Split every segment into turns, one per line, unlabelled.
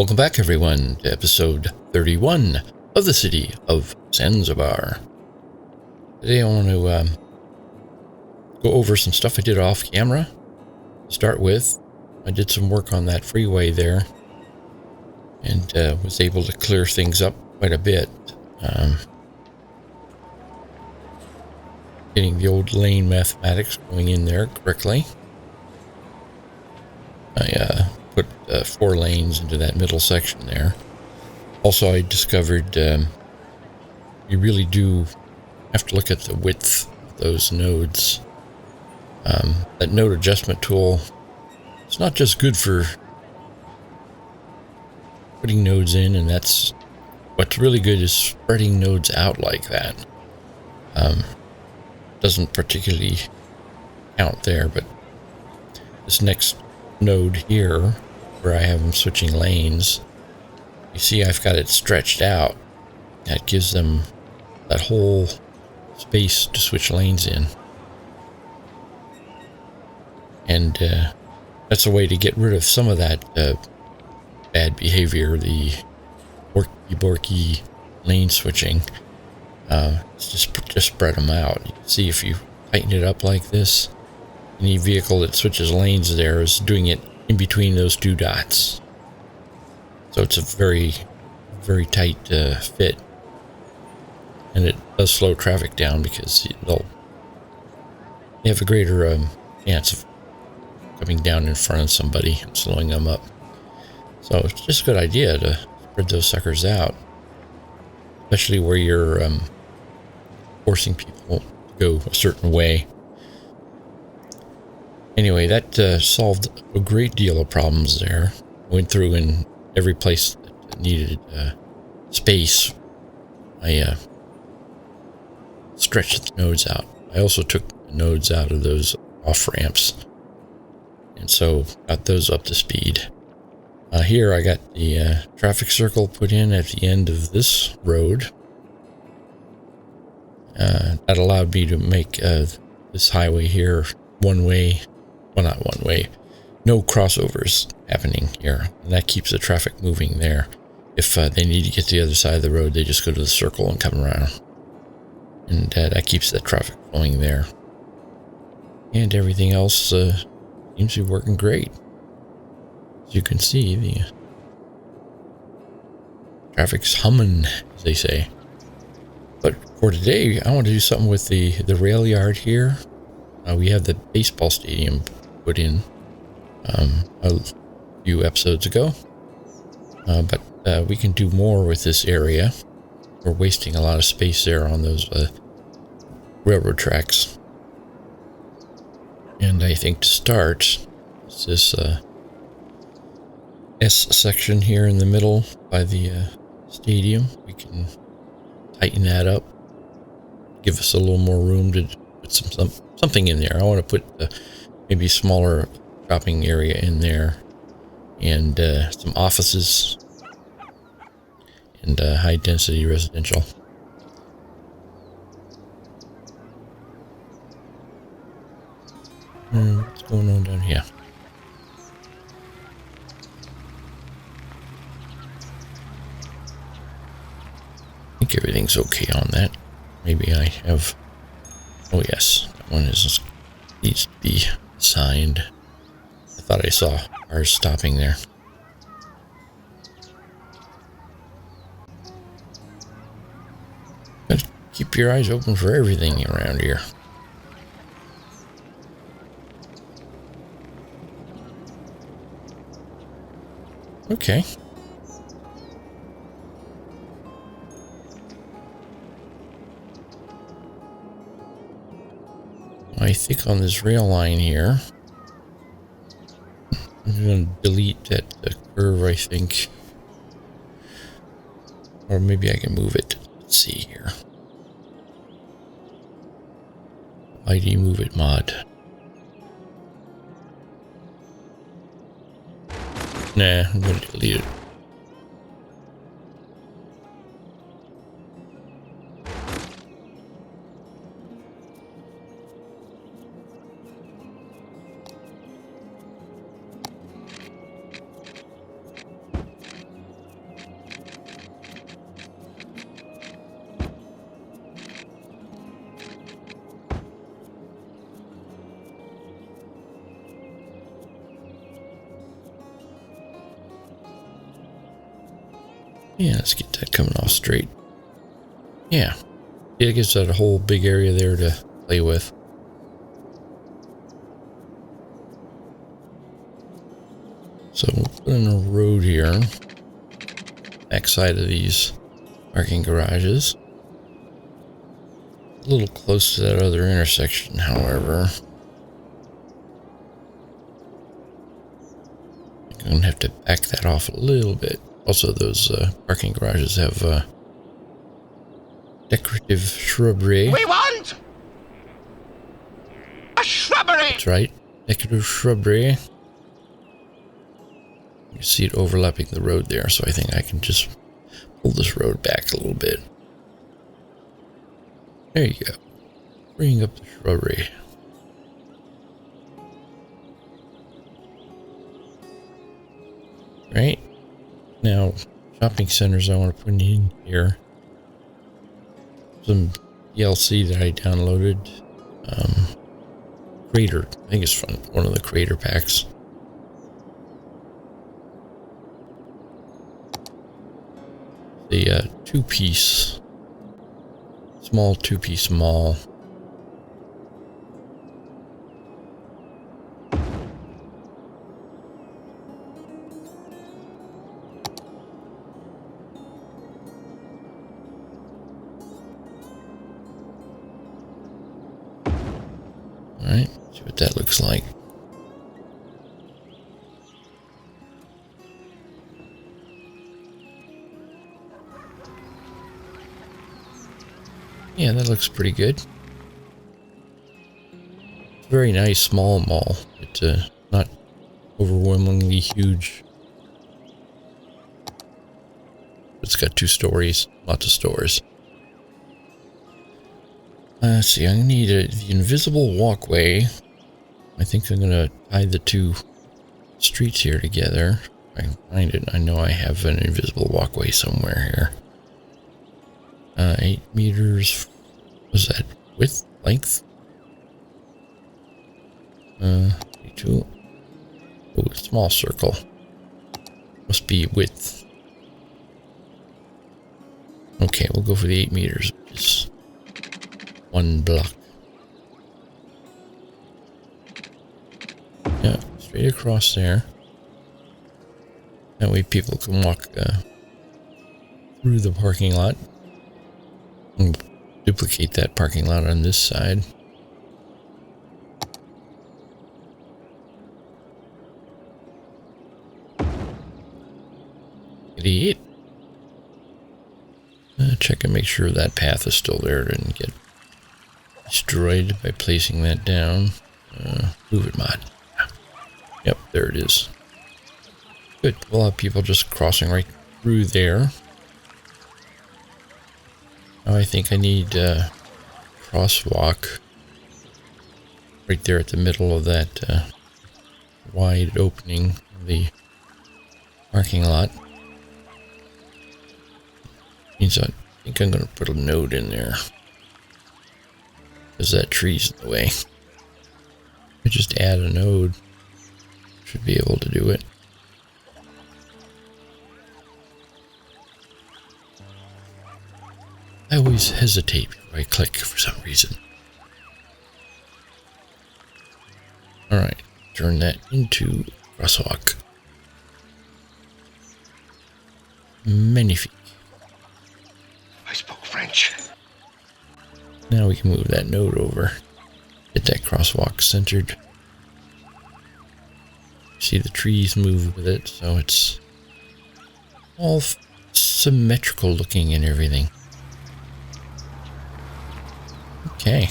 Welcome back, everyone, to episode 31 of the city of Sandzibar. Today I want to go over some stuff I did off camera. To start with, I did some work on that freeway there and was able to clear things up quite a bit. Getting the old lane mathematics going in there correctly. I put 4 lanes into that middle section there. Also, I discovered you really do have to look at the width of those nodes. That node adjustment tool, it's not just good for putting nodes in, and that's what's really good is spreading nodes out like that. Doesn't particularly count there, but this next node here, where I have them switching lanes, you see I've got it stretched out. That gives them that whole space to switch lanes in. And that's a way to get rid of some of that bad behavior, the borky lane switching. It's just spread them out. You can see if you tighten it up like this, any vehicle that switches lanes there is doing it in between those 2 dots. So it's a very, very tight fit. And it does slow traffic down because they have a greater chance of coming down in front of somebody and slowing them up. So it's just a good idea to spread those suckers out, especially where you're forcing people to go a certain way. Anyway, that solved a great deal of problems there. Went through in every place that needed space. I stretched the nodes out. I also took the nodes out of those off-ramps, and so got those up to speed. Here I got the traffic circle put in at the end of this road. That allowed me to make this highway here one-way. Well, not one-way. No crossovers happening here. And that keeps the traffic moving there. If they need to get to the other side of the road, they just go to the circle and come around. And that keeps the traffic flowing there. And everything else seems to be working great. As you can see, the traffic's humming, as they say. But for today, I want to do something with the rail yard here. We have the baseball stadium put in a few episodes ago. But we can do more with this area. We're wasting a lot of space there on those railroad tracks. And I think to start, it's this S section here in the middle by the stadium. We can tighten that up, give us a little more room to put something in there. I want to put maybe smaller shopping area in there, and some offices, and high density residential. What's going on down here? I think everything's okay on that. Maybe I have... Oh yes, that one needs to be signed. I thought I saw cars stopping there. Gotta keep your eyes open for everything around here. Okay. I think on this rail line here, I'm going to delete that curve, I think. Or maybe I can move it. Let's see here. ID move it mod. Nah, I'm going to delete it. Yeah, let's get that coming off straight. Yeah. It gives that a whole big area there to play with. So we'll put in a road here. Backside of these parking garages. A little close to that other intersection, however. I'm going to have to back that off a little bit. Also, those parking garages have decorative shrubbery.
We want a shrubbery!
That's right, decorative shrubbery. You see it overlapping the road there, so I think I can just pull this road back a little bit. There you go. Bring up the shrubbery. Right. Now, shopping centers I want to put in here. Some DLC that I downloaded. Crater. I think it's from one of the Crater packs. The two-piece, small two-piece mall. All right, see what that looks like. Yeah, that looks pretty good. Very nice small mall. It's not overwhelmingly huge. It's got 2 stories, lots of stores. Let's see, I need the invisible walkway. I think I'm gonna tie the 2 streets here together. If I can find it. I know I have an invisible walkway somewhere here. 8 meters. Was that width? Length? 2. Oh, small circle. Must be width. Okay, we'll go for the 8 meters. Just 1 block. Yeah, straight across there. That way people can walk through the parking lot. And duplicate that parking lot on this side. Idiot. Check and make sure that path is still there. Didn't get destroyed by placing that down. Move it, mod. Yep, there it is. Good. We'll have people just crossing right through there. Now I think I need a crosswalk right there at the middle of that wide opening of the parking lot. Means I think I'm going to put a node in there. Because that tree's in the way. I just add a node. Should be able to do it. I always hesitate before I click for some reason. Alright, turn that into crosswalk. Magnifique.
I spoke French.
Now we can move that node over. Get that crosswalk centered. See the trees move with it, so it's all symmetrical looking and everything. Okay.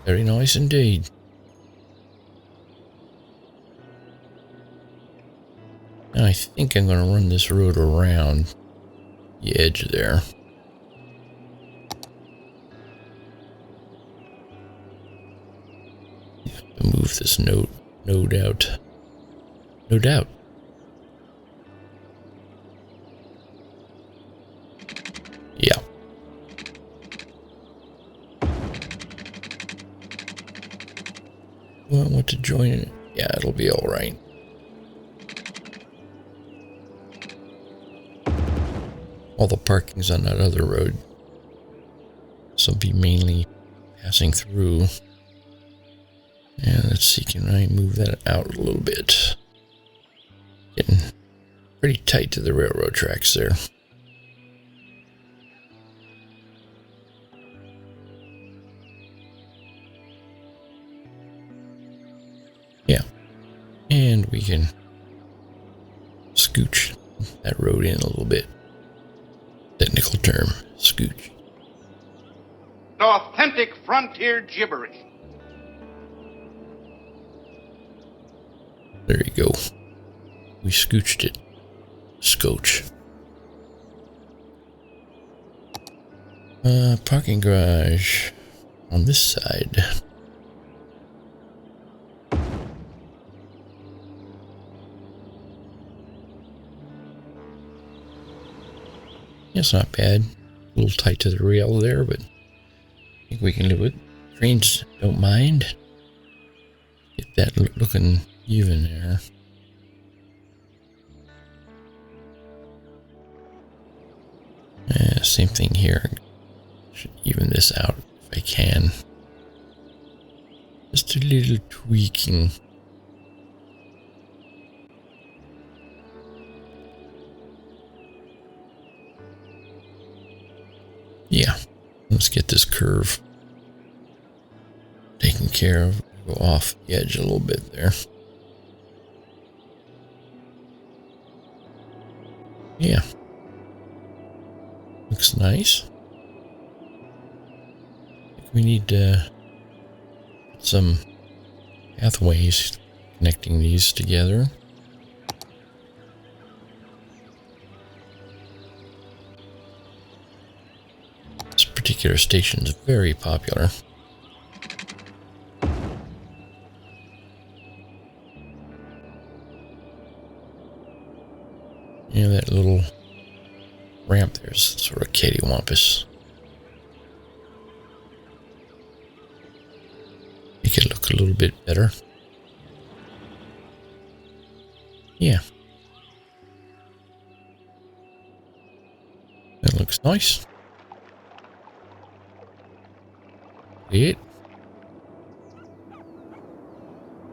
Very nice indeed. Now I think I'm going to run this road around the edge there. Move this node out. No doubt. Yeah. Want to join it? Yeah, it'll be all right. all the parking's on that other road. So be mainly passing through. And let's see, can I move that out a little bit? Getting pretty tight to the railroad tracks there. Yeah. And we can scooch that road in a little bit. Technical term, scooch.
Authentic frontier gibberish.
There you go. We scooched it. Scotch. Parking garage on this side. Yeah, it's not bad. A little tight to the rail there, but I think we can live with it. Trains don't mind. Get that looking even there. Same thing here. Should even this out if I can. Just a little tweaking. Yeah, let's get this curve taken care of. Go off the edge a little bit there. Yeah. Looks nice. I think we need some pathways connecting these together. This particular station is very popular. Yeah, that little ramp there's sort of cattywampus. Make it look a little bit better. Yeah. That looks nice. It.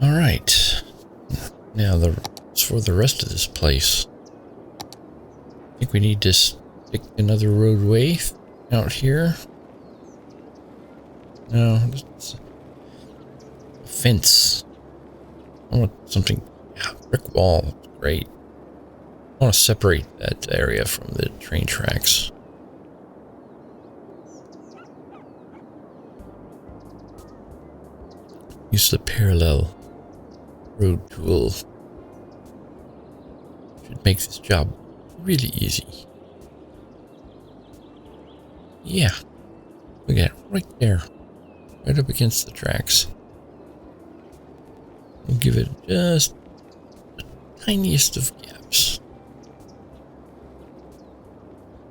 All right. Now for the rest of this place. I think we need to stick another roadway out here. No, it's a fence. I want something. Yeah, brick wall. Great. I want to separate that area from the train tracks. Use the parallel road tool. Should make this job really easy. Yeah. Look at it right there. Right up against the tracks. We'll give it just the tiniest of gaps.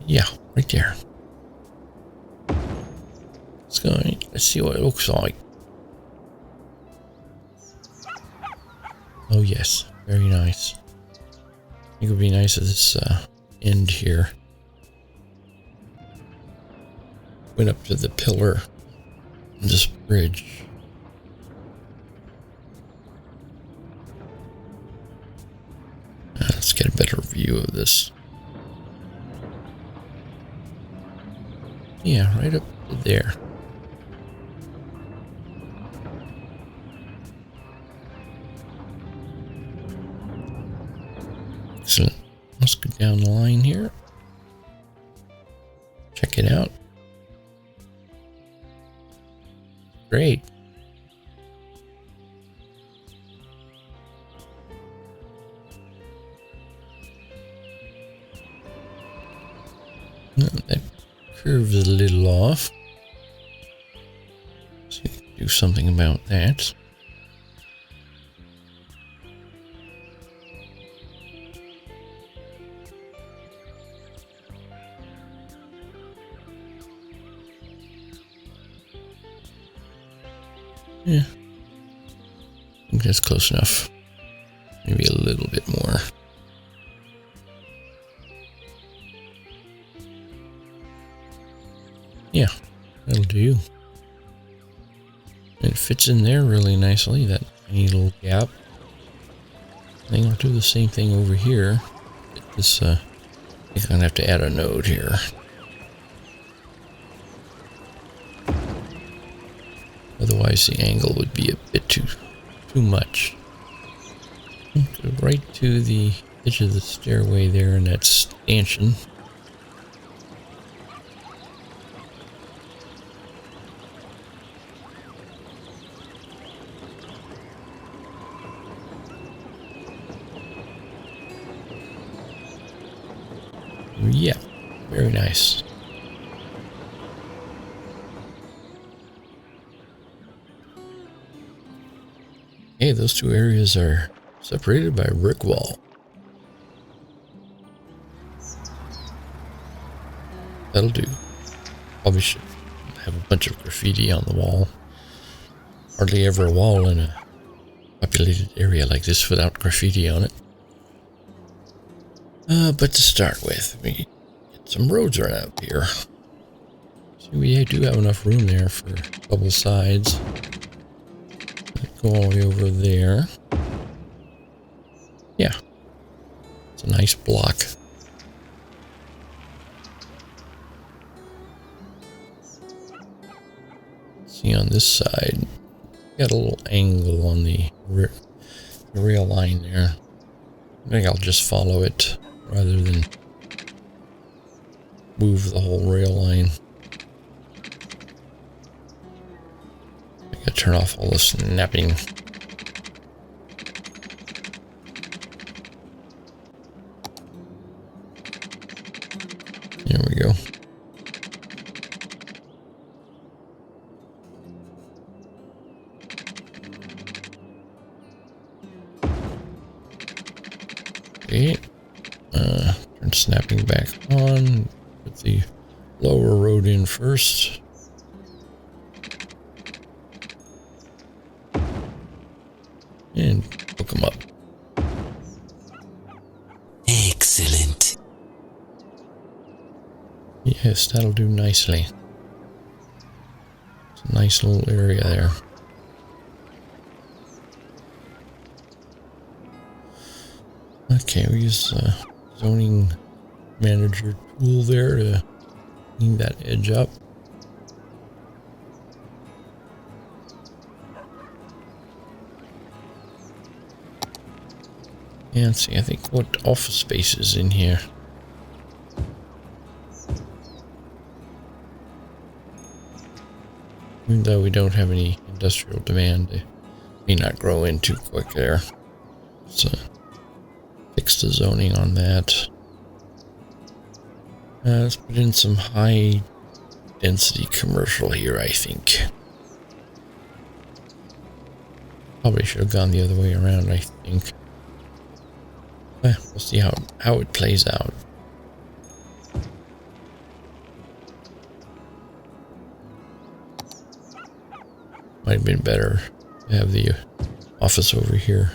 Yeah, right there. Let's see what it looks like. Oh yes, very nice. I think it would be nice at this end here. Went up to the pillar on this bridge. Let's get a better view of this. Yeah, right up to there. Excellent. Let's go down the line here. Check it out. Great. That curve is a little off. So we can do something about that. Yeah, I think that's close enough. Maybe a little bit more. Yeah, that'll do. It fits in there really nicely, that tiny little gap. I think I'll do the same thing over here. This, I think I'm gonna have to add a node here. Otherwise the angle would be a bit too much. Go right to the edge of the stairway there in that stanchion. Yeah, very nice. Hey, those two areas are separated by a brick wall. That'll do. Probably should have a bunch of graffiti on the wall. Hardly ever a wall in a populated area like this without graffiti on it. But to start with, we get some roads around here. See, we do have enough room there for double sides. Go all the way over there. Yeah. It's a nice block. See, on this side, got a little angle on the rail line there. I think I'll just follow it rather than move the whole rail line. I gotta turn off all the snapping. There we go. Okay. Turn snapping back on. Put the lower road in first. And hook them up.
Excellent.
Yes, that'll do nicely. It's a nice little area there. Okay, we use the zoning manager tool there to clean that edge up. And see, I think what office space is in here. Even though we don't have any industrial demand, it may not grow in too quick there. So fix the zoning on that. Let's put in some high density commercial here, I think. Probably should have gone the other way around, I think. We'll see how it plays out. Might have been better to have the office over here.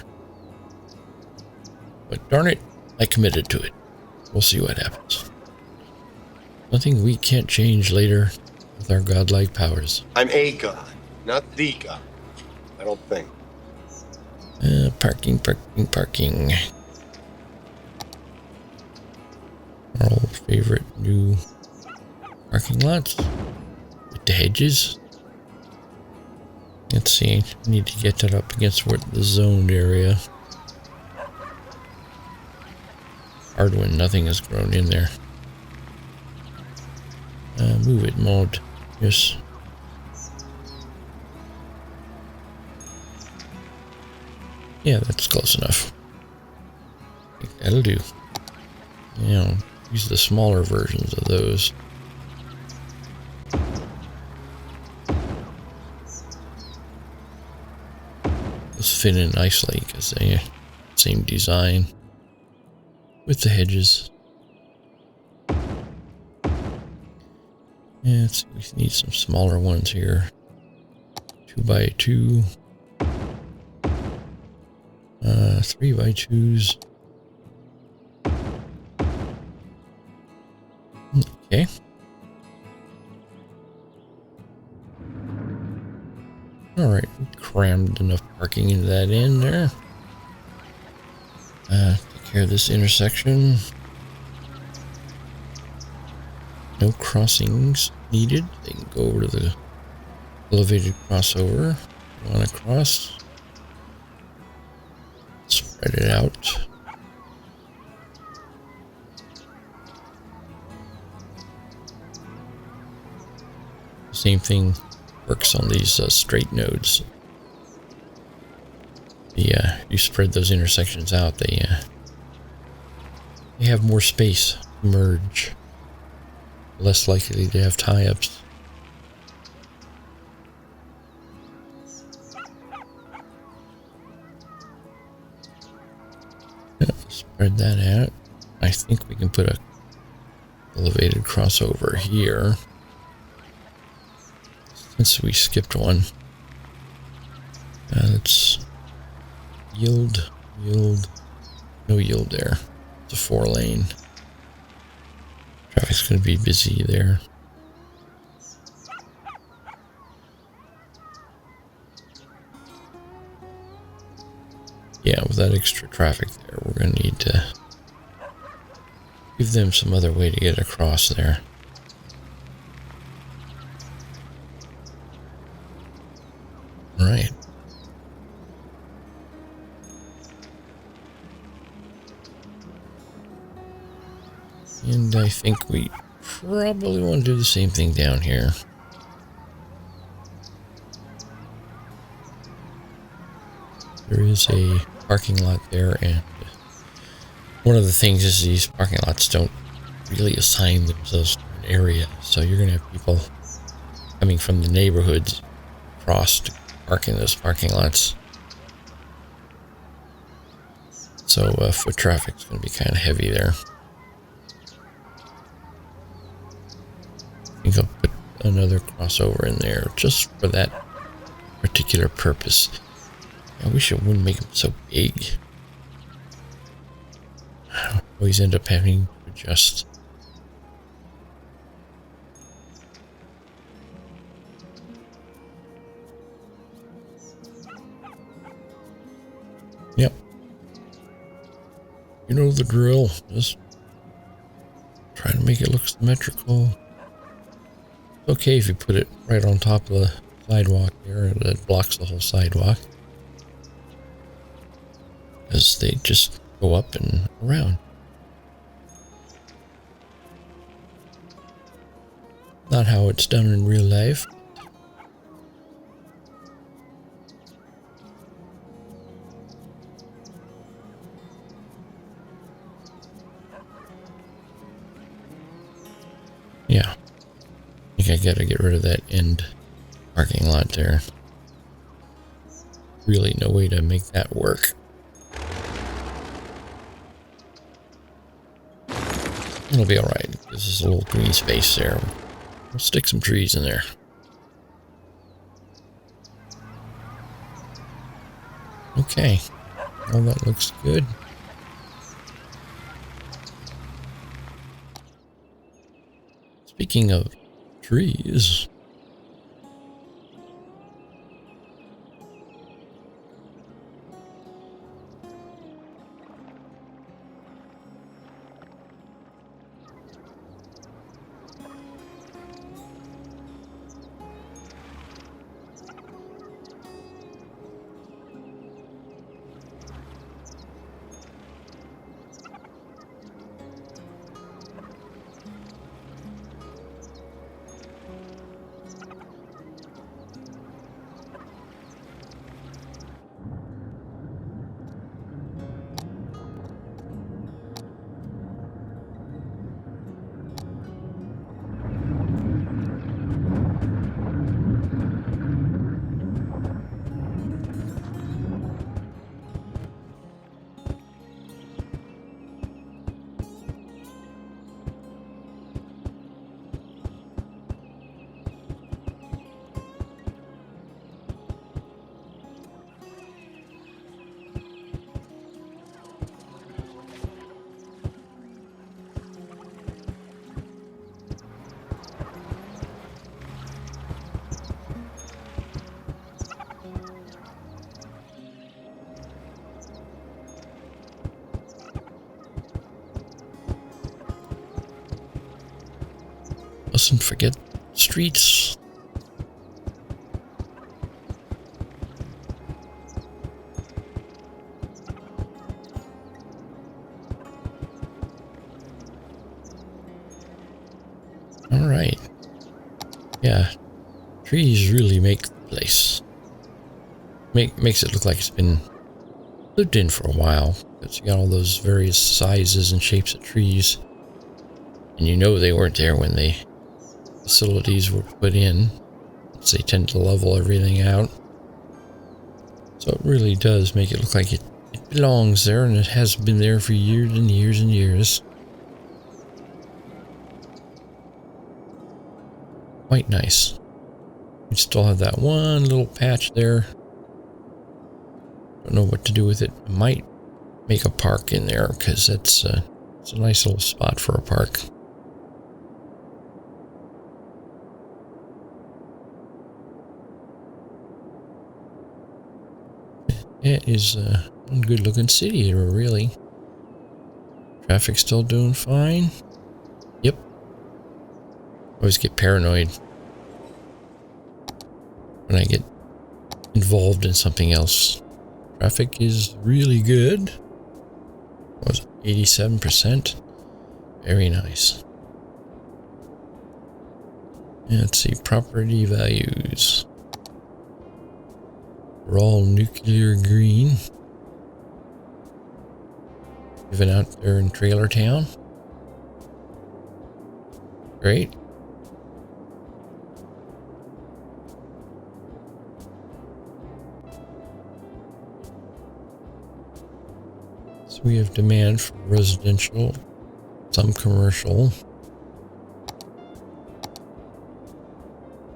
But darn it, I committed to it. We'll see what happens. Nothing we can't change later with our godlike powers.
I'm a god, not the god. I don't think.
Parking. Our old favorite new parking lots with the hedges. Let's see, I need to get that up against the zoned area. Hard when nothing has grown in there. Move it, mod. Yes. Yeah, that's close enough. I think that'll do. Yeah, use the smaller versions of those. Those fit in nicely because they same design with the hedges. Yeah, we need some smaller ones here. 2x2. 3x2s. Okay. Alright, crammed enough parking into that end there. Take care of this intersection. No crossings needed. They can go over to the elevated crossover. Want to cross? Spread it out. Same thing works on these straight nodes. You spread those intersections out, they have more space to merge. Less likely to have tie-ups. Spread that out. I think we can put a elevated crossover here. Since we skipped one. Let's yield. No yield there. It's a 4-lane. Traffic's going to be busy there. Yeah, with that extra traffic there, we're going to need to give them some other way to get across there. Right. And I think we probably want to do the same thing down here. There is a parking lot there, and one of the things is these parking lots don't really assign themselves to an area, so you're going to have people coming from the neighborhoods across to park in those parking lots. So foot traffic's going to be kind of heavy there. I think I'll put another crossover in there just for that particular purpose. I wish it wouldn't make them so big. I always end up having to adjust. Yep. You know the drill. Just try to make it look symmetrical. It's okay if you put it right on top of the sidewalk there, and it blocks the whole sidewalk. Because they just go up and around. Not how it's done in real life. Yeah. I think I gotta get rid of that end parking lot there. Really no way to make that work. It'll be alright. This is a little green space there. We'll stick some trees in there. Okay. Well, that looks good. Speaking of trees... mustn't forget streets. All right. Yeah, trees really make the place. Makes it look like it's been lived in for a while. Because you got all those various sizes and shapes of trees. And you know they weren't there when the facilities were put in. So they tend to level everything out. So it really does make it look like it belongs there, and it has been there for years and years and years. Quite nice. We still have that one little patch there. Don't know what to do with it. I might make a park in there because it's a nice little spot for a park. It is a good looking city here, really. Traffic still doing fine. Yep. Always get paranoid when I get involved in something else. Traffic is really good. What was it, 87%? Very nice. Let's see, property values. We're all nuclear green. Living out there in Trailer Town. Great. So we have demand for residential, some commercial.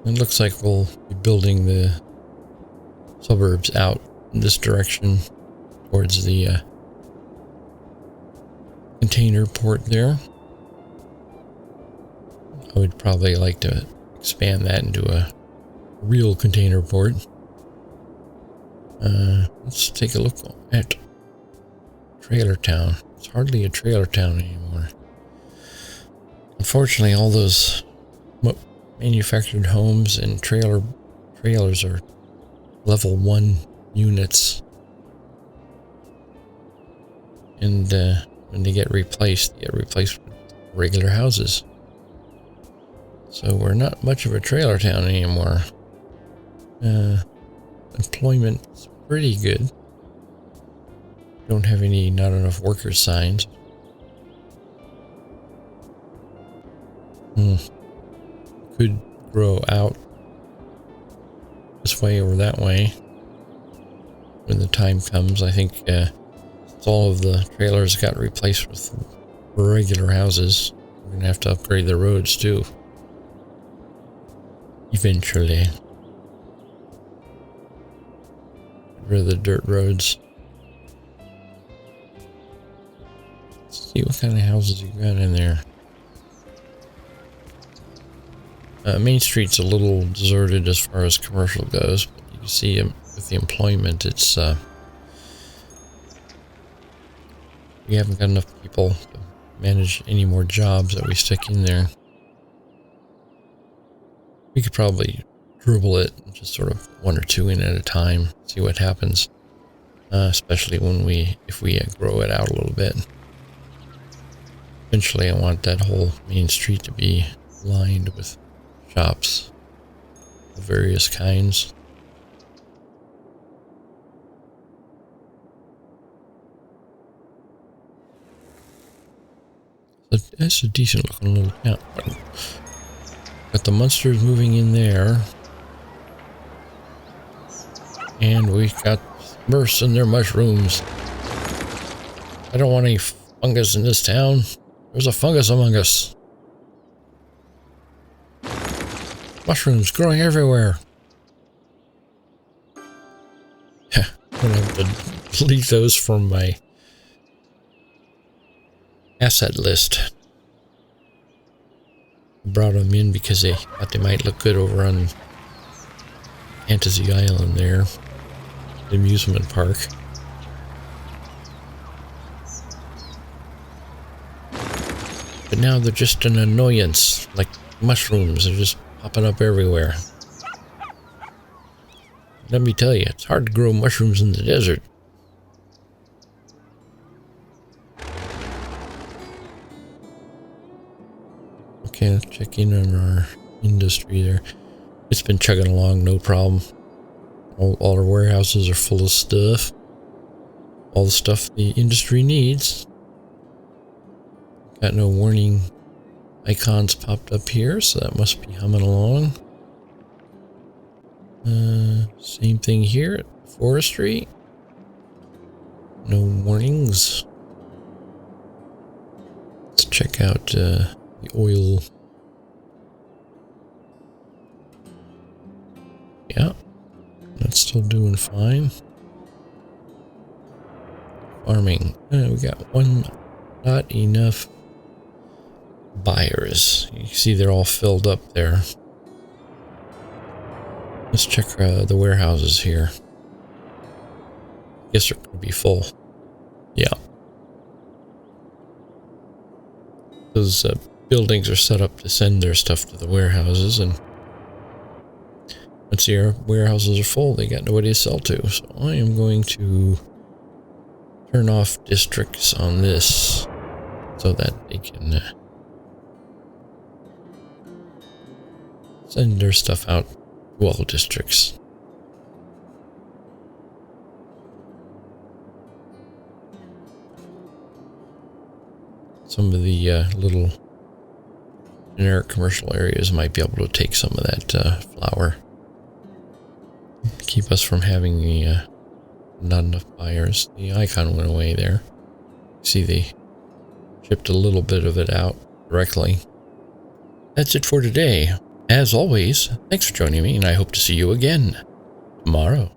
It looks like we'll be building the suburbs out in this direction towards the container port there. I would probably like to expand that into a real container port. Let's take a look at Trailer Town. It's hardly a trailer town anymore. Unfortunately, all those manufactured homes and trailers are level 1 units, and when they get replaced with regular houses. So we're not much of a trailer town anymore. Employment's pretty good. Don't have not enough worker signs. Could grow out this way or that way when the time comes. I think all of the trailers got replaced with regular houses. We're gonna have to upgrade the roads too eventually. Get rid of the dirt roads. Let's see what kind of houses you got in there. Main Street's a little deserted as far as commercial goes, but you can see with the employment, it's we haven't got enough people to manage any more jobs that we stick in there. We could probably dribble it, just sort of 1 or 2 in at a time, see what happens. Especially if we grow it out a little bit. Eventually, I want that whole main street to be lined with shops of various kinds. So that's a decent looking little town. Got the monsters moving in there. And we got Smurfs and their mushrooms. I don't want any fungus in this town. There's a fungus among us. Mushrooms growing everywhere. I'm gonna have to delete those from my asset list. Brought them in because they thought they might look good over on Fantasy Island there, the amusement park. But now they're just an annoyance, like mushrooms are just popping up everywhere. Let me tell you, it's hard to grow mushrooms in the desert. Okay, let's check in on our industry there. It's been chugging along, no problem. All our warehouses are full of stuff. All the stuff the industry needs. Got no warning icons popped up here, so that must be humming along. Same thing here at forestry. No warnings. Let's check out the oil. Yeah, that's still doing fine. Farming. We got not enough buyers. You see they're all filled up there. Let's check the warehouses here. Guess they're going to be full. Yeah. Those buildings are set up to send their stuff to the warehouses, and once the warehouses are full, they got nobody to sell to. So I am going to turn off districts on this so that they can send their stuff out to all districts. Some of the little generic commercial areas might be able to take some of that flour. Keep us from having not enough buyers. The icon went away there. See, they shipped a little bit of it out directly. That's it for today. As always, thanks for joining me, and I hope to see you again tomorrow.